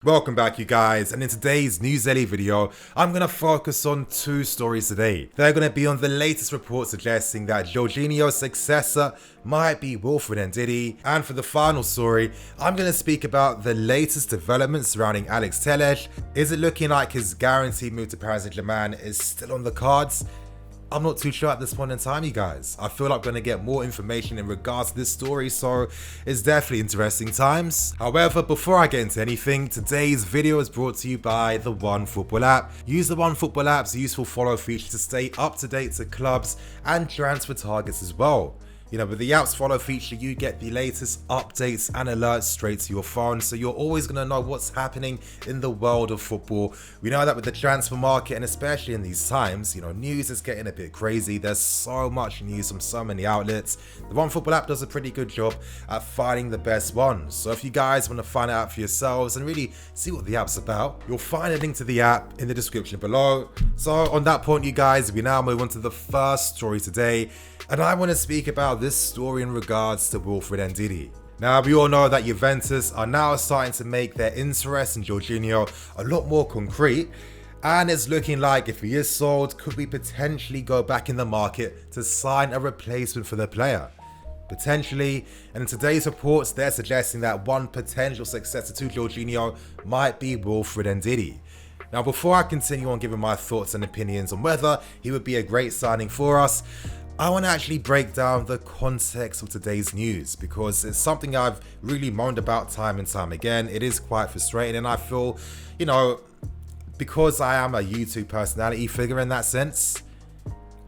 Welcome back, you guys, and in today's News Daily video, I'm going to focus on two stories today. They're going to be on the latest report suggesting that Jorginho's successor might be wilfried Ndidi, and for the final story, I'm going to speak about the latest developments surrounding TELLES. Is it looking like his guaranteed move to Paris Saint-Germain is still on the cards? I'm not too sure at this point in time, you guys. I feel like I'm going to get more information in regards to this story, so it's definitely interesting times. However, before I get into anything, today's video is brought to you by the OneFootball app. Use the OneFootball app's useful follow feature to stay up to date to clubs and transfer targets as well. With the app's follow feature, you get the latest updates and alerts straight to your phone, so you're always going to know what's happening in the world of football. We know that with the transfer market, and especially in these times, news is getting a bit crazy. There's so much news from so many outlets. The OneFootball app does a pretty good job at finding the best ones. So if you guys want to find it out for yourselves and really see what the app's about, you'll find a link to the app in the description below. So on that point, you guys, we now move on to the first story today. And I want to speak about this story in regards to wilfried Ndidi. Now, we all know that Juventus are now starting to make their interest in Jorginho a lot more concrete. And it's looking like if he is sold, could we potentially go back in the market to sign a replacement for the player? Potentially, and in today's reports, they're suggesting that one potential successor to Jorginho might be wilfried Ndidi. Now, before I continue on giving my thoughts and opinions on whether he would be a great signing for us, I want to actually break down the context of today's news because it's something I've really moaned about time and time again. It is quite frustrating, and I feel, because I am a YouTube personality figure in that sense,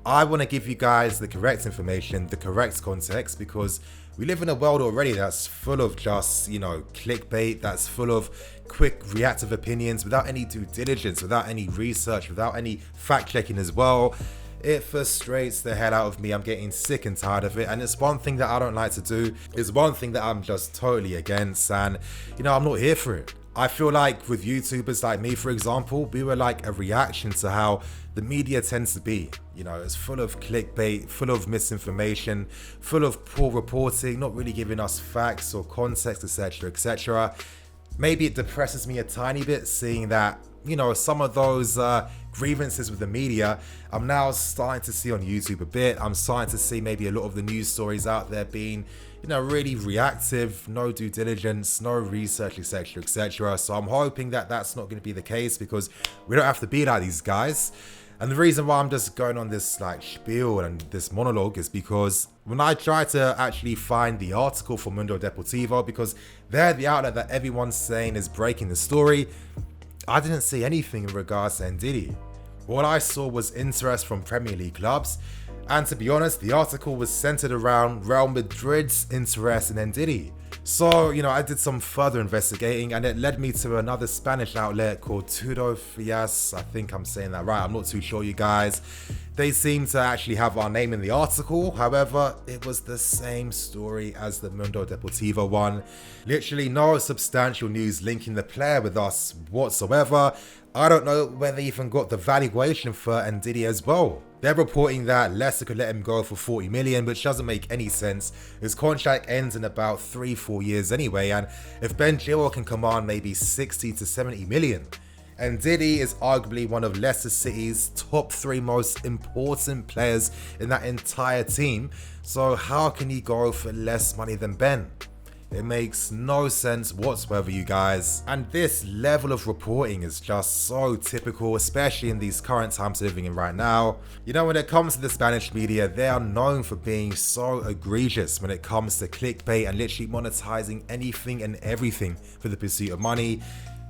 I want to give you guys the correct information, the correct context, because we live in a world already that's full of just, clickbait, that's full of quick reactive opinions without any due diligence, without any research, without any fact checking as well. It frustrates the hell out of me. I'm getting sick and tired of it, and it's one thing that I don't like to do. It's one thing that I'm just totally against, and I'm not here for it. I feel like with YouTubers like me, for example, we were like a reaction to how the media tends to be. It's full of clickbait, full of misinformation, full of poor reporting, not really giving us facts or context, etc, etc. Maybe it depresses me a tiny bit seeing that some of those grievances with the media I'm now starting to see on YouTube a bit. I'm starting to see maybe a lot of the news stories out there being really reactive, no due diligence, no research, etc, etc. So I'm hoping that that's not going to be the case, because we don't have to be like these guys. And the reason why I'm just going on this spiel and this monologue is because when I try to actually find the article for Mundo Deportivo, because they're the outlet that everyone's saying is breaking the story, I didn't see anything in regards to Ndidi. What I saw was interest from Premier League clubs, and to be honest, the article was centered around Real Madrid's interest in Ndidi. So, I did some further investigating, and it led me to another Spanish outlet called Todo Fias. I think I'm saying that right, I'm not too sure, you guys. They seem to actually have our name in the article. However, it was the same story as the Mundo Deportivo one. Literally no substantial news linking the player with us whatsoever. I don't know where they even got the valuation for Ndidi as well. They're reporting that Leicester could let him go for 40 million, which doesn't make any sense. His contract ends in about 3-4 years anyway, and if Ben Chilwell can command maybe 60 to 70 million. Ndidi is arguably one of Leicester City's top 3 most important players in that entire team, so how can he go for less money than Ben? It makes no sense whatsoever, you guys. And this level of reporting is just so typical, especially in these current times we're living in right now. When it comes to the Spanish media, they are known for being so egregious when it comes to clickbait and literally monetizing anything and everything for the pursuit of money.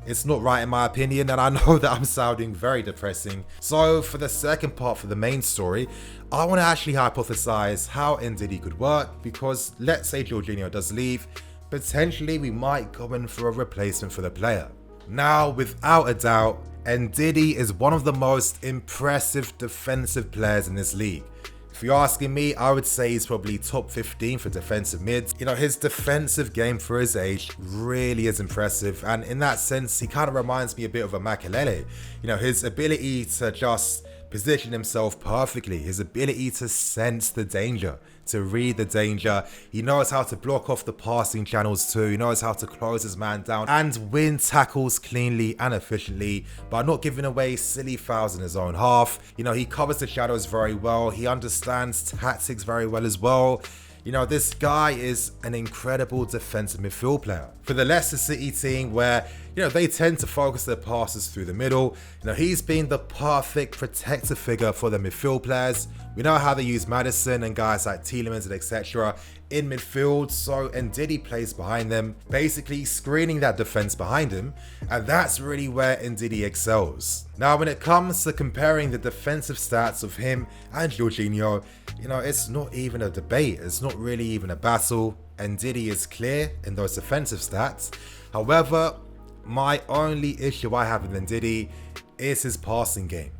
It's not right in my opinion, and I know that I'm sounding very depressing. So for the second part, for the main story, I want to actually hypothesize how Ndidi could work, because let's say Jorginho does leave, potentially we might go in for a replacement for the player. Now, without a doubt, Ndidi is one of the most impressive defensive players in this league. If you're asking me, I would say he's probably top 15 for defensive mids. His defensive game for his age really is impressive, and in that sense, he kind of reminds me a bit of a Makelele. His ability to just position himself perfectly, his ability to sense the danger, to read the danger. He knows how to block off the passing channels too. He knows how to close his man down and win tackles cleanly and efficiently by not giving away silly fouls in his own half. You know, he covers the shadows very well. He understands tactics very well as well. You know, this guy is an incredible defensive midfield player. For the Leicester City team where, you know, they tend to focus their passes through the middle, you know, he's been the perfect protective figure for the midfield players. We know how they use Maddison and guys like TELLES and etc. in midfield, so Ndidi plays behind them, basically screening that defense behind him, and that's really where Ndidi excels. Now, when it comes to comparing the defensive stats of him and Jorginho, you know, it's not even a debate. It's not really even a battle. Ndidi is clear in those defensive stats. However, my only issue I have with Ndidi is his passing game.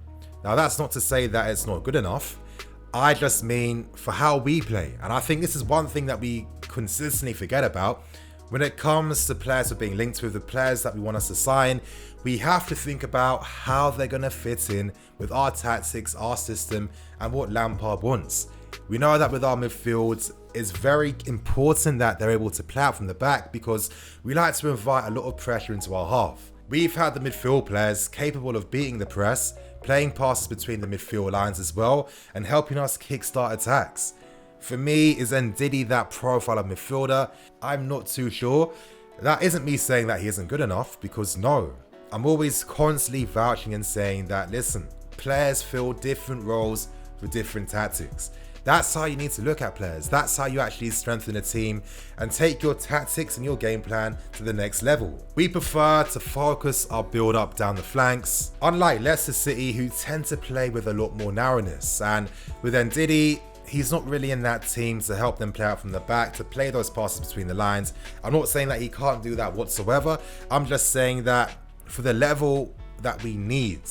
Now, that's not to say that it's not good enough. I just mean for how we play. And I think this is one thing that we consistently forget about. When it comes to players we're being linked with, the players that we want us to sign, we have to think about how they're going to fit in with our tactics, our system, and what Lampard wants. We know that with our midfield, it's very important that they're able to play out from the back because we like to invite a lot of pressure into our half. We've had the midfield players capable of beating the press, playing passes between the midfield lines as well, and helping us kickstart attacks. For me, is Ndidi that profile of midfielder? I'm not too sure. That isn't me saying that he isn't good enough, because no. I'm always constantly vouching and saying that, listen, players fill different roles for different tactics. That's how you need to look at players. That's how you actually strengthen a team and take your tactics and your game plan to the next level. We prefer to focus our build up down the flanks, unlike Leicester City, who tend to play with a lot more narrowness. And with Ndidi, he's not really in that team to help them play out from the back, to play those passes between the lines. I'm not saying that he can't do that whatsoever. I'm just saying that for the level that we need,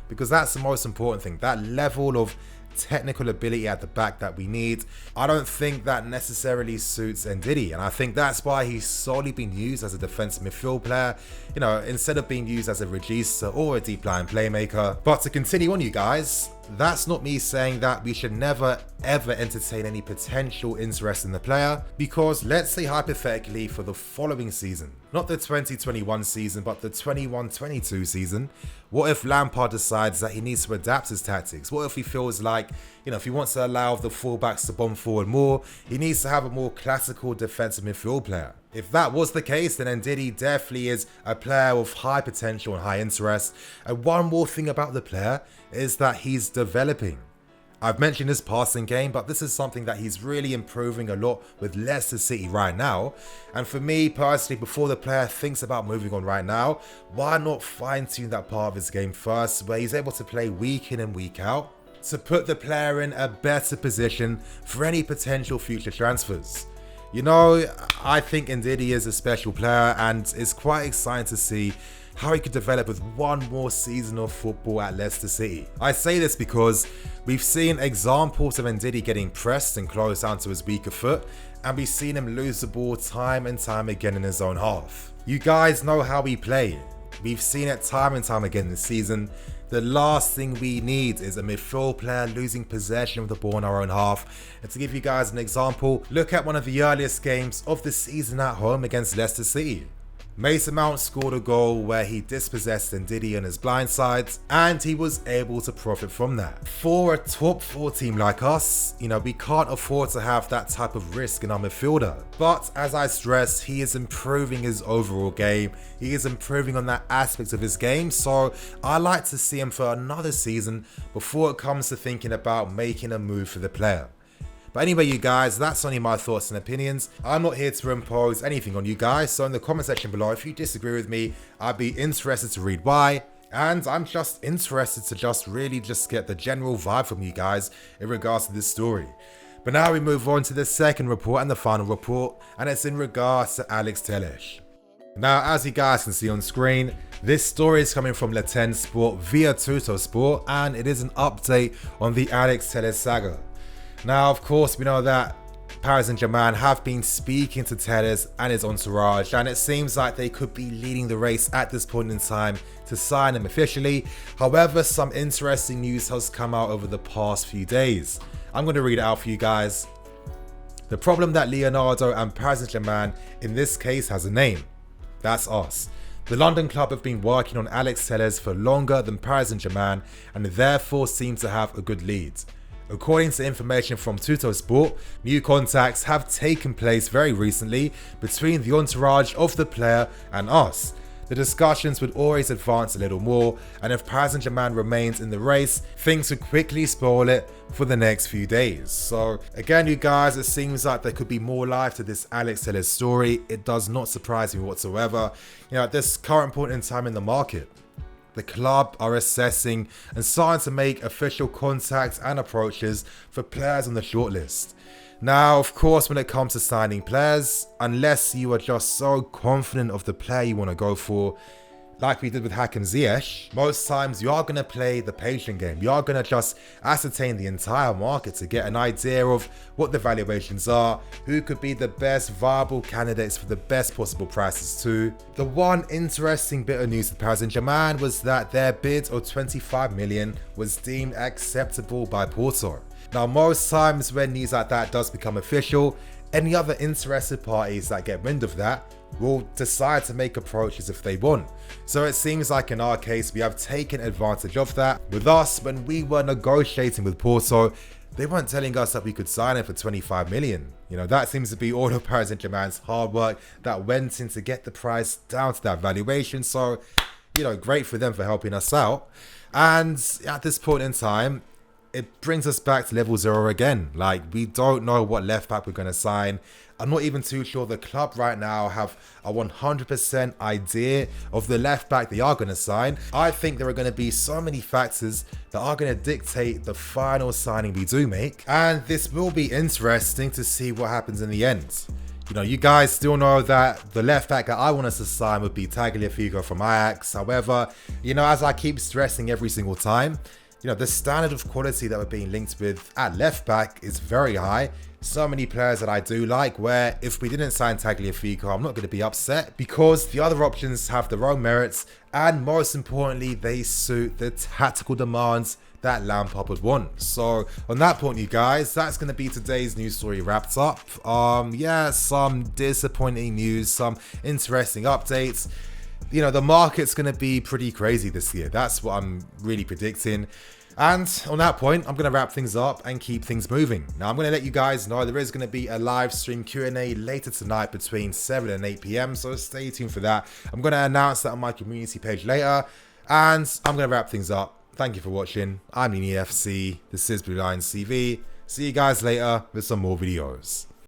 because that's the most important thing, that level of technical ability at the back that we need, I don't think that necessarily suits Ndidi, and I think that's why he's solely been used as a defensive midfield player, you know, instead of being used as a reducer or a deep line playmaker. But to continue on, you guys, that's not me saying that we should never ever entertain any potential interest in the player, because let's say hypothetically for the following season, not the 2021 season but the 21-22 season, what if Lampard decides that he needs to adapt his tactics? What if he feels like, you know, if he wants to allow the fullbacks to bomb forward more, he needs to have a more classical defensive midfield player? If that was the case, then Ndidi definitely is a player with high potential and high interest. And one more thing about the player is that he's developing. I've mentioned his passing game, but this is something that he's really improving a lot with Leicester City right now. And for me personally, before the player thinks about moving on right now, why not fine-tune that part of his game first, where he's able to play week in and week out, to put the player in a better position for any potential future transfers. You know, I think Ndidi is a special player, and it's quite exciting to see how he could develop with one more season of football at Leicester City. I say this because we've seen examples of Ndidi getting pressed and closed down to his weaker foot, and we've seen him lose the ball time and time again in his own half. You guys know how we play. We've seen it time and time again this season. The last thing we need is a midfield player losing possession of the ball in our own half. And to give you guys an example, look at one of the earliest games of the season at home against Leicester City. Mason Mount scored a goal where he dispossessed Ndidi on his blind sides, and he was able to profit from that. For a top 4 team like us, you know, we can't afford to have that type of risk in our midfielder. But as I stress, he is improving his overall game. He is improving on that aspect of his game, so I like to see him for another season before it comes to thinking about making a move for the player. But anyway, you guys, that's only my thoughts and opinions. I'm not here to impose anything on you guys, so in the comment section below, if you disagree with me, I'd be interested to read why. And I'm just interested to really get the general vibe from you guys in regards to this story. But now we move on to the second report and the final report, and it's in regards to Alex TELLES. Now, as you guys can see on screen, this story is coming from Le 10 Sport via Tutto Sport, and it is an update on the Alex TELLES saga. Now, of course, we know that Paris Saint-Germain have been speaking to TELLES and his entourage, and it seems like they could be leading the race at this point in time to sign him officially. However, some interesting news has come out over the past few days. I'm going to read it out for you guys. The problem that Leonardo and Paris Saint-Germain in this case has a name. That's us. The London club have been working on Alex TELLES for longer than Paris Saint-Germain and therefore seem to have a good lead. According to information from Tuttosport, new contacts have taken place very recently between the entourage of the player and us. The discussions would always advance a little more, and if Paris Saint-Germain remains in the race, things would quickly spoil it for the next few days. So again, you guys, it seems like there could be more life to this Alex TELLES story. It does not surprise me whatsoever. At this current point in time in the market, the club are assessing and starting to make official contacts and approaches for players on the shortlist. Now, of course, when it comes to signing players, unless you are just so confident of the player you want to go for, like we did with Hakim Ziyech, most times you are going to play the patient game. You are going to just ascertain the entire market to get an idea of what the valuations are, who could be the best viable candidates for the best possible prices too. The one interesting bit of news with Paris Saint-Germain was that their bid of 25 million was deemed acceptable by Porto. Now, most times when news like that does become official, any other interested parties that get wind of that will decide to make approaches if they want. So it seems like in our case, we have taken advantage of that. With us, when we were negotiating with Porto, they weren't telling us that we could sign it for 25 million. That seems to be all of Paris Saint-Germain's hard work that went in to get the price down to that valuation. So, great for them for helping us out. And at this point in time, it brings us back to level 0 again. We don't know what left back we're going to sign. I'm not even too sure the club right now have a 100% idea of the left back they are going to sign. I think there are going to be so many factors that are going to dictate the final signing we do make. And this will be interesting to see what happens in the end. You guys still know that the left back that I want us to sign would be Tagliafico from Ajax. However, as I keep stressing every single time, the standard of quality that we're being linked with at left back is very high. So many players that I do like, where if we didn't sign Tagliafico, I'm not going to be upset because the other options have their own merits, and most importantly, they suit the tactical demands that Lampard would want. So on that point, you guys, that's going to be today's news story wrapped up. Some disappointing news, some interesting updates. The market's going to be pretty crazy this year. That's what I'm really predicting. And on that point, I'm going to wrap things up and keep things moving. Now, I'm going to let you guys know there is going to be a live stream Q&A later tonight between 7 and 8 p.m. So stay tuned for that. I'm going to announce that on my community page later. And I'm going to wrap things up. Thank you for watching. I'm Ndidi FC. This is Blue Lions TV. See you guys later with some more videos.